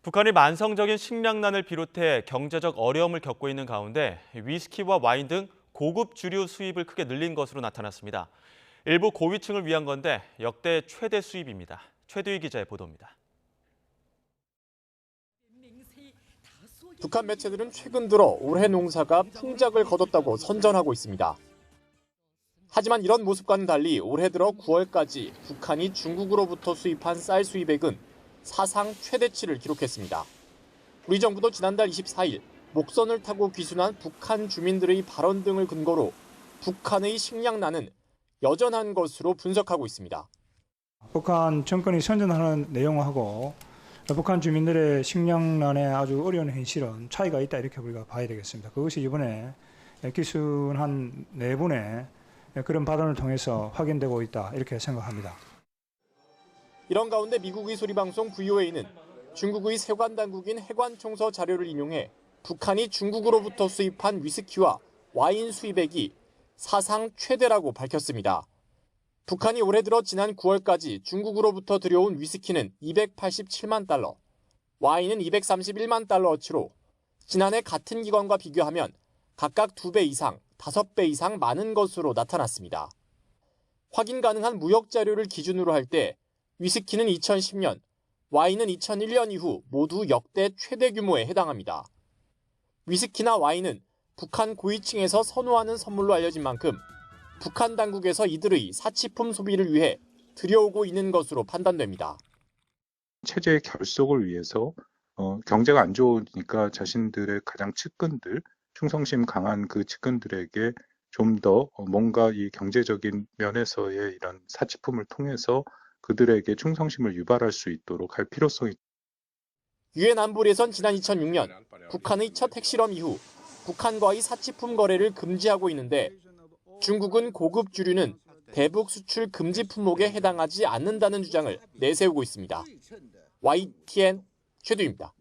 북한이 만성적인 식량난을 비롯해 경제적 어려움을 겪고 있는 가운데 위스키와 와인 등 고급 주류 수입을 크게 늘린 것으로 나타났습니다. 일부 고위층을 위한 건데 역대 최대 수입입니다. 최두희 기자의 보도입니다. 북한 매체들은 최근 들어 올해 농사가 풍작을 거뒀다고 선전하고 있습니다. 하지만 이런 모습과는 달리 올해 들어 9월까지 북한이 중국으로부터 수입한 쌀 수입액은 사상 최대치를 기록했습니다. 우리 정부도 지난달 24일 목선을 타고 귀순한 북한 주민들의 발언 등을 근거로 북한의 식량난은 여전한 것으로 분석하고 있습니다. 북한 정권이 선전하는 내용하고 북한 주민들의 식량난에 아주 어려운 현실은 차이가 있다 이렇게 우리가 봐야 되겠습니다. 그것이 이번에 귀순한 네 분의 그런 발언을 통해서 확인되고 있다 이렇게 생각합니다. 이런 가운데 미국의 소리방송 VOA는 중국의 세관 당국인 해관총서 자료를 인용해 북한이 중국으로부터 수입한 위스키와 와인 수입액이 사상 최대라고 밝혔습니다. 북한이 올해 들어 지난 9월까지 중국으로부터 들여온 위스키는 287만 달러, 와인은 231만 달러어치로 지난해 같은 기간과 비교하면 각각 2배 이상, 5배 이상 많은 것으로 나타났습니다. 확인 가능한 무역 자료를 기준으로 할 때 위스키는 2010년, 와인은 2001년 이후 모두 역대 최대 규모에 해당합니다. 위스키나 와인은 북한 고위층에서 선호하는 선물로 알려진 만큼 북한 당국에서 이들의 사치품 소비를 위해 들여오고 있는 것으로 판단됩니다. 체제의 결속을 위해서 경제가 안 좋으니까 자신들의 가장 측근들, 충성심 강한 그 측근들에게 좀 더 뭔가 이 경제적인 면에서의 이런 사치품을 통해서 그들에게 충성심을 유발할 수 있도록 할 필요성이 있습니다. 유엔 안보리에선 지난 2006년 북한의 첫 핵실험 이후 북한과의 사치품 거래를 금지하고 있는데 중국은 고급 주류는 대북 수출 금지 품목에 해당하지 않는다는 주장을 내세우고 있습니다. YTN 최두희입니다.